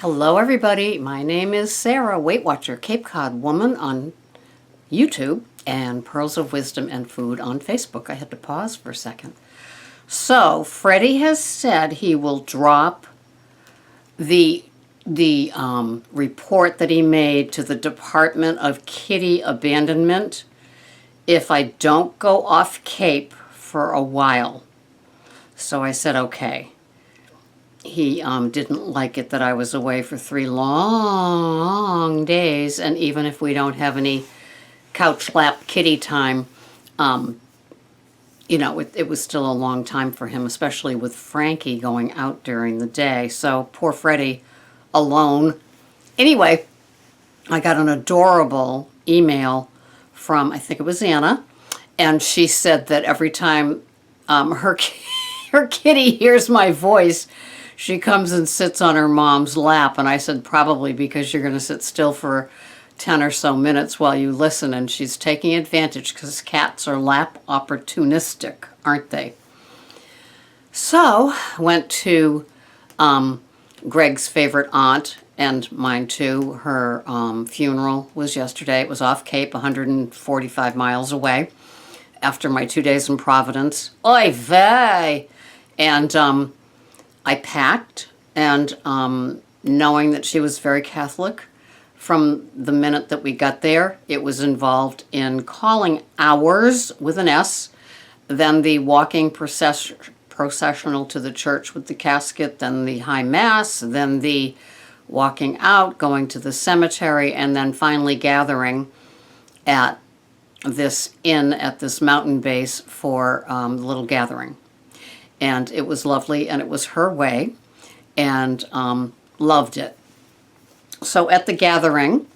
Hello everybody, my name is Sarah, Weight Watcher, Cape Cod Woman on YouTube and Pearls of Wisdom and Food on Facebook. I had to pause for a second. So, Freddie has said he will drop the report that he made to the Department of Kitty Abandonment if I don't go off Cape for a while. So I said, okay. He didn't like it that I was away for 3 long days, and even if we don't have any couch lap kitty time, it was still a long time for him, especially with Frankie going out during the day. So poor Freddie alone. Anyway, I got an adorable email from, I think it was Anna, and she said that every time her kitty hears my voice, she comes and sits on her mom's lap. And I said, probably because you're going to sit still for 10 or so minutes while you listen. And she's taking advantage because cats are lap opportunistic, aren't they? So went to Greg's favorite aunt and mine too. Her funeral was yesterday. It was off Cape, 145 miles away after my 2 days in Providence. Oy vey! And I packed, and knowing that she was very Catholic, from the minute that we got there, it was involved in calling hours with an S, then the walking processional to the church with the casket, then the high mass, then the walking out, going to the cemetery, and then finally gathering at this inn at this mountain base for the little gathering. And it was lovely, and it was her way, and loved it. So at the gathering,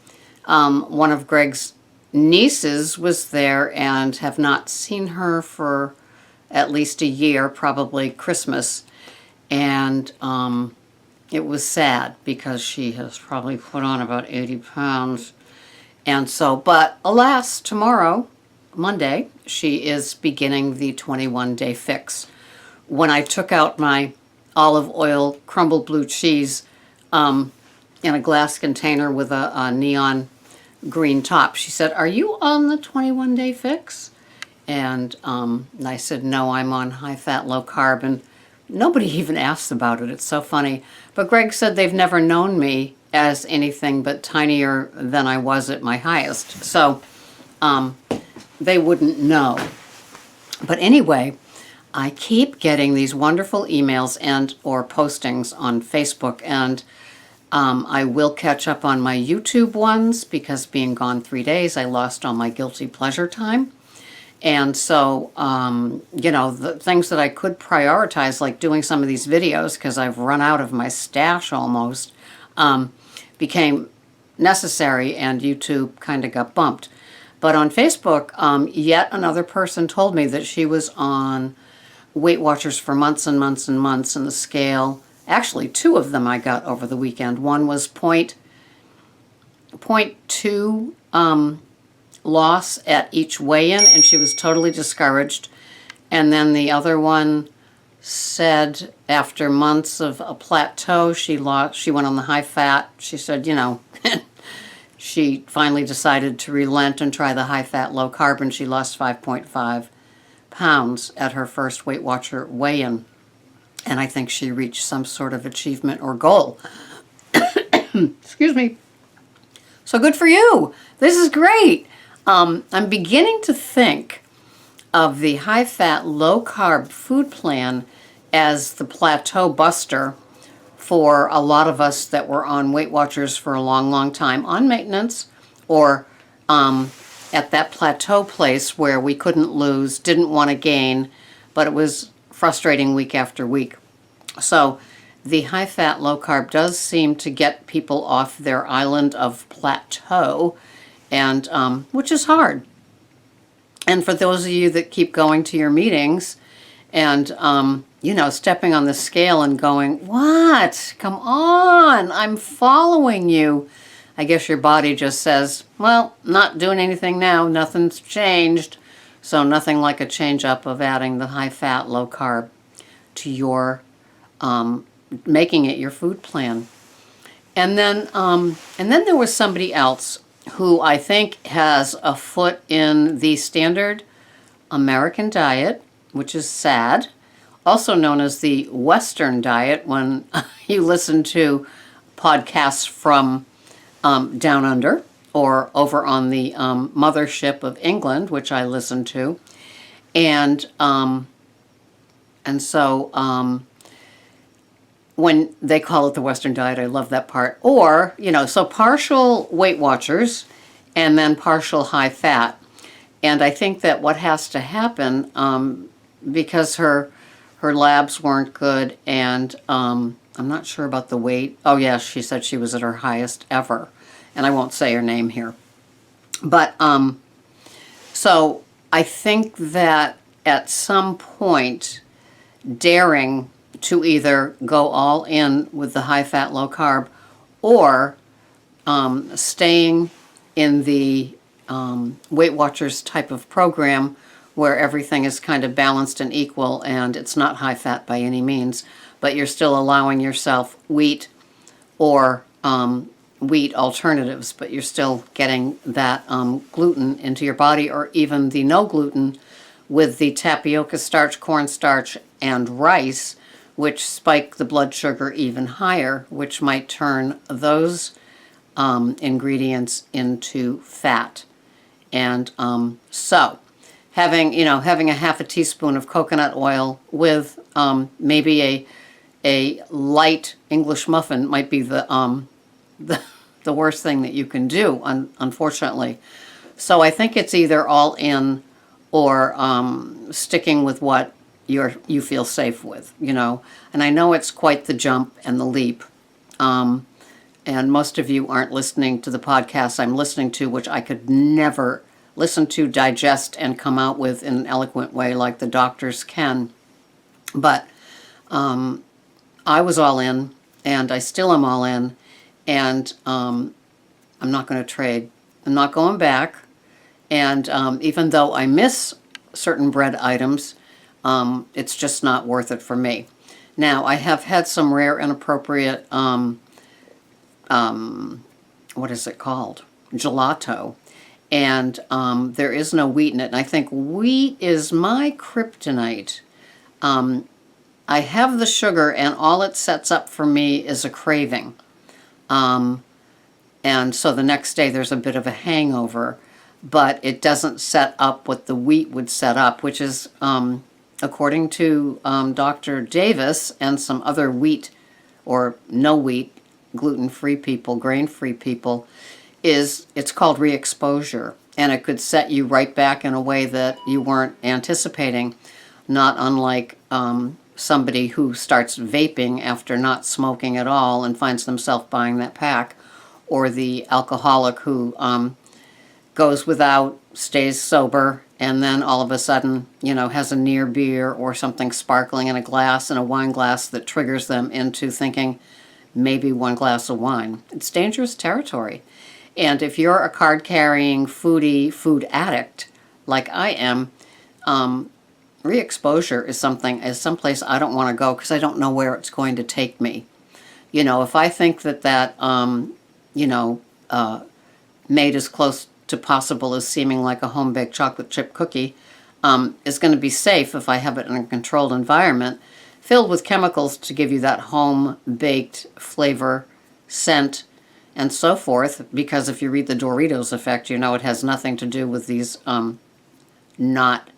one of Greg's nieces was there, and have not seen her for at least a year, probably Christmas. And it was sad because she has probably put on about 80 pounds. And so, but alas, tomorrow, Monday, she is beginning the 21-day fix. When I took out my olive oil crumbled blue cheese in a glass container with a neon green top, she said, "Are you on the 21-day fix?" And I said, "No, I'm on high-fat, low-carb," and nobody even asked about it. It's so funny. But Greg said they've never known me as anything but tinier than I was at my highest. So they wouldn't know. But anyway, I keep getting these wonderful emails and or postings on Facebook, and I will catch up on my YouTube ones because being gone 3 days, I lost all my guilty pleasure time. And so, the things that I could prioritize, like doing some of these videos, because I've run out of my stash almost, became necessary, and YouTube kind of got bumped. But on Facebook, yet another person told me that she was on Weight Watchers for months and months and months, and the scale, actually 2 of them I got over the weekend. One was 0.2 loss at each weigh-in, and she was totally discouraged. And then the other one said after months of a plateau, she went on the high fat. She said, she finally decided to relent and try the high fat, low carb, and she lost 5.5 pounds at her first Weight Watcher weigh-in. And I think she reached some sort of achievement or goal. Excuse me. So good for you. This is great. I'm beginning to think of the high-fat, low-carb food plan as the plateau buster for a lot of us that were on Weight Watchers for a long, long time on maintenance, or at that plateau place where we couldn't lose, didn't want to gain, but it was frustrating week after week. So the high-fat, low-carb does seem to get people off their island of plateau, and which is hard. And for those of you that keep going to your meetings and, stepping on the scale and going, "What? Come on, I'm following you." I guess your body just says, well, not doing anything now, nothing's changed. So nothing like a change up of adding the high fat, low carb to your, making it your food plan. And then there was somebody else who I think has a foot in the standard American diet, which is sad, also known as the Western diet when you listen to podcasts from down under or over on the mothership of England, which I listen to. And so when they call it the Western diet, I love that part. Or, so partial Weight Watchers and then partial high fat. And I think that what has to happen, because her labs weren't good, and I'm not sure about the weight. Oh, yeah, she said she was at her highest ever. And I won't say her name here. But, so I think that at some point, daring to either go all in with the high fat, low carb, or staying in the Weight Watchers type of program where everything is kind of balanced and equal, and it's not high fat by any means, but you're still allowing yourself wheat or wheat alternatives, but you're still getting that gluten into your body, or even the no gluten with the tapioca starch, cornstarch, and rice, which spike the blood sugar even higher, which might turn those ingredients into fat. And so having a half a teaspoon of coconut oil with maybe a light English muffin might be the worst thing that you can do, unfortunately. So I think it's either all in or sticking with what you feel safe with, And I know it's quite the jump and the leap. And most of you aren't listening to the podcast I'm listening to, which I could never listen to, digest, and come out with in an eloquent way like the doctors can. But I was all in, and I still am all in, and I'm not going to trade. I'm not going back. And even though I miss certain bread items, it's just not worth it for me. Now, I have had some rare inappropriate, what is it called? Gelato. And there is no wheat in it. And I think wheat is my kryptonite. I have the sugar, and all it sets up for me is a craving. And so the next day there's a bit of a hangover. But it doesn't set up what the wheat would set up, which is, according to Dr. Davis and some other wheat or no wheat, gluten-free people, grain-free people, it's called re-exposure. And it could set you right back in a way that you weren't anticipating, not unlike somebody who starts vaping after not smoking at all and finds themselves buying that pack, or the alcoholic who goes without, stays sober, and then all of a sudden, has a near beer or something sparkling in a glass, in a wine glass, that triggers them into thinking maybe one glass of wine. It's dangerous territory. And if you're a card-carrying food addict like I am, re-exposure is someplace I don't want to go because I don't know where it's going to take me. If I think that made as close to possible as seeming like a home-baked chocolate chip cookie is going to be safe if I have it in a controlled environment filled with chemicals to give you that home-baked flavor, scent, and so forth, because if you read the Doritos effect, it has nothing to do with these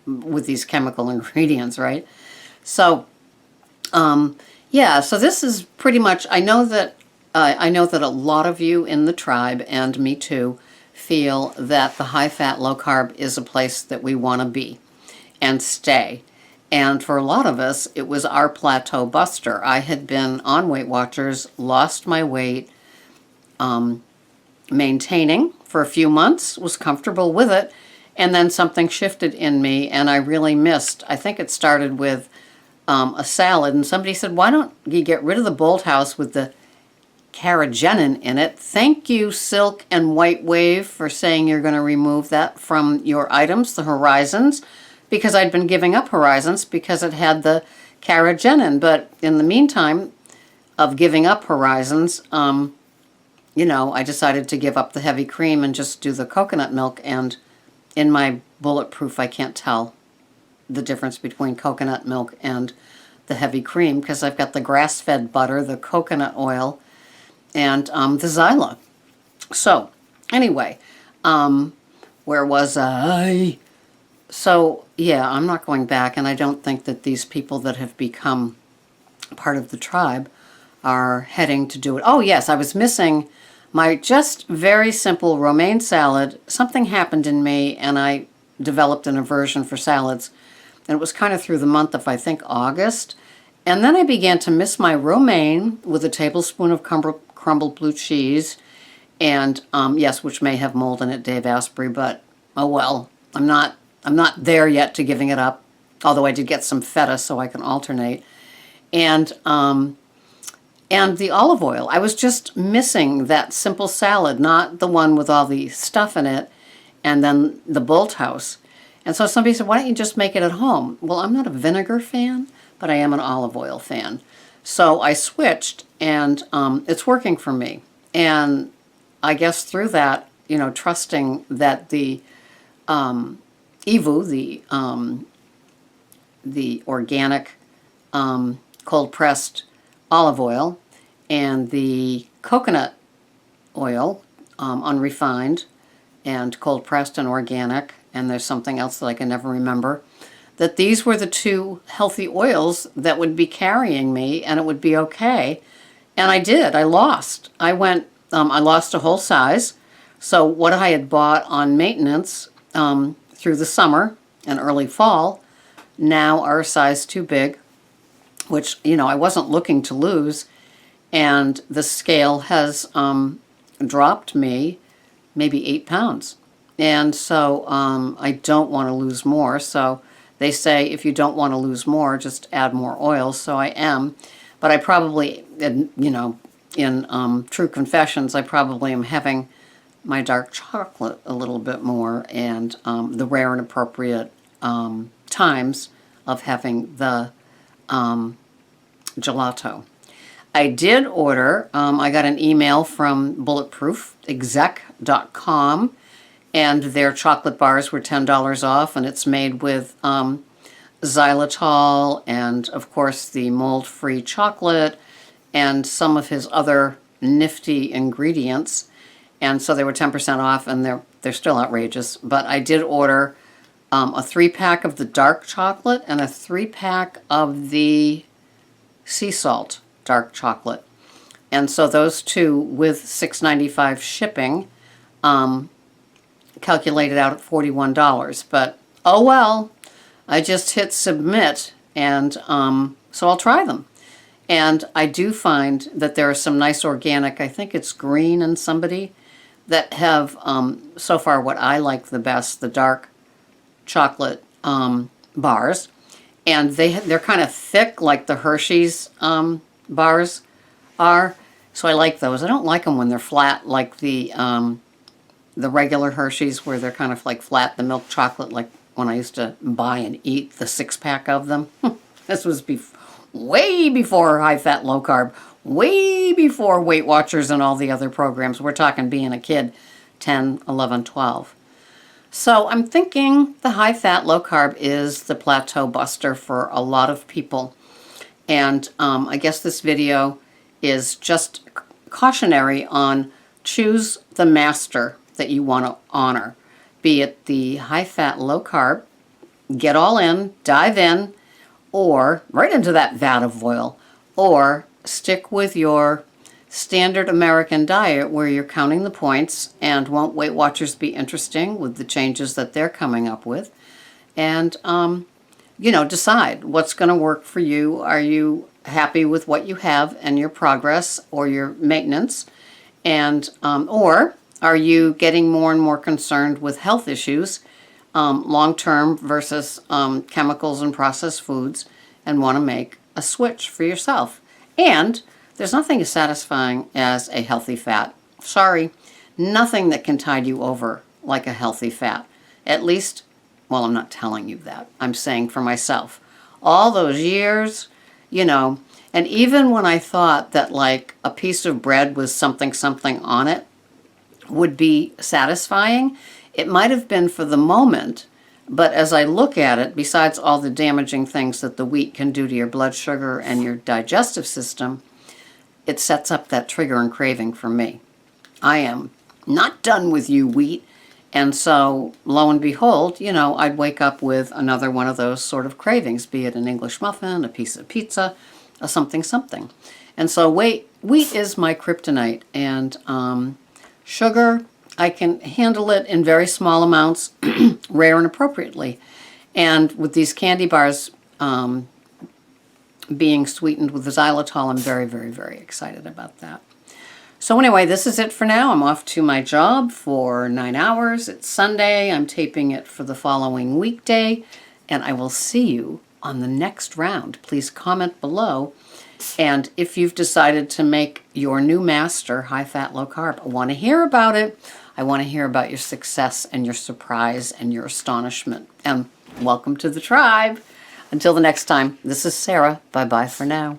with these chemical ingredients, right? So so this is pretty much, I know that a lot of you in the tribe, and me too, feel that the high-fat, low-carb is a place that we want to be and stay. And for a lot of us, it was our plateau buster. I had been on Weight Watchers, lost my weight, maintaining for a few months, was comfortable with it, and then something shifted in me, and I really missed. I think it started with a salad, and somebody said, why don't you get rid of the Bolt House with the carrageenan in it? Thank you, Silk and White Wave, for saying you're going to remove that from your items, the Horizons, because I'd been giving up Horizons because it had the carrageenan. But in the meantime of giving up Horizons, I decided to give up the heavy cream and just do the coconut milk. And in my bulletproof, I can't tell the difference between coconut milk and the heavy cream because I've got the grass-fed butter, the coconut oil, and the Zyla. So, anyway, where was I? So, yeah, I'm not going back, and I don't think that these people that have become part of the tribe are heading to do it. Oh, yes, I was missing my just very simple romaine salad. Something happened in me, and I developed an aversion for salads, and it was kind of through the month of, I think, August. And then I began to miss my romaine with a tablespoon of crumbled blue cheese, and yes, which may have mold in it, Dave Asprey, but oh well. I'm not there yet to giving it up, although I did get some feta so I can alternate. And the olive oil. I was just missing that simple salad, not the one with all the stuff in it, and then the Bolthouse. And so somebody said, why don't you just make it at home? Well, I'm not a vinegar fan, but I am an olive oil fan. So I switched, and it's working for me. And I guess through that, trusting that the EVU, the organic cold-pressed olive oil, and the coconut oil, unrefined and cold-pressed and organic, and there's something else that I can never remember, that these were the two healthy oils that would be carrying me and it would be okay. And I did. I lost. I lost a whole size. So what I had bought on maintenance through the summer and early fall now are a size too big, which, I wasn't looking to lose. And the scale has dropped me maybe 8 pounds. And so I don't want to lose more. So they say if you don't want to lose more, just add more oil. So I am. But I probably, in true confessions, I probably am having my dark chocolate a little bit more, and the rare and appropriate times of having the gelato. I did order, I got an email from bulletproofexec.com, and their chocolate bars were $10 off, and it's made with xylitol and, of course, the mold-free chocolate and some of his other nifty ingredients. And so they were 10% off, and they're still outrageous. But I did order a 3-pack of the dark chocolate and a 3-pack of the sea salt dark chocolate. And so those two with $6.95 shipping calculated out at $41. But oh well, I just hit submit, and so I'll try them. And I do find that there are some nice organic, I think it's Green and somebody, that have so far what I like the best, the dark chocolate bars. And they're kind of thick like the Hershey's bars are. So I like those. I don't like them when they're flat like the regular Hershey's, where they're kind of like flat, the milk chocolate, like when I used to buy and eat the 6-pack of them. This was way before high-fat, low-carb, way before Weight Watchers and all the other programs. We're talking being a kid, 10, 11, 12. So I'm thinking the high-fat, low-carb is the plateau buster for a lot of people. And I guess this video is just cautionary on choose the master that you want to honor. Be it the high-fat, low-carb, get all in, dive in, or right into that vat of oil, or stick with your standard American diet where you're counting the points. And won't Weight Watchers be interesting with the changes that they're coming up with? And, decide what's going to work for you. Are you happy with what you have and your progress or your maintenance? And, or are you getting more and more concerned with health issues, long-term versus chemicals and processed foods, and want to make a switch for yourself? And there's nothing as satisfying as a healthy fat. Sorry, nothing that can tide you over like a healthy fat. At least, well, I'm not telling you that. I'm saying for myself. All those years, And even when I thought that like a piece of bread with something on it would be satisfying, it might have been for the moment, but as I look at it, besides all the damaging things that the wheat can do to your blood sugar and your digestive system, it sets up that trigger and craving for me. I am not done with you, wheat. And so, lo and behold, you know, I'd wake up with another one of those sort of cravings, be it an English muffin, a piece of pizza, a something. And so wheat is my kryptonite. And sugar, I can handle it in very small amounts, rare and appropriately. And with these candy bars being sweetened with xylitol, I'm very, very, very excited about that. So anyway, this is it for now. I'm off to my job for 9 hours. It's Sunday. I'm taping it for the following weekday, and I will see you on the next round. Please comment below. And if you've decided to make your new master high-fat, low-carb, I want to hear about it. I want to hear about your success and your surprise and your astonishment. And welcome to the tribe. Until the next time, this is Sarah. Bye-bye for now.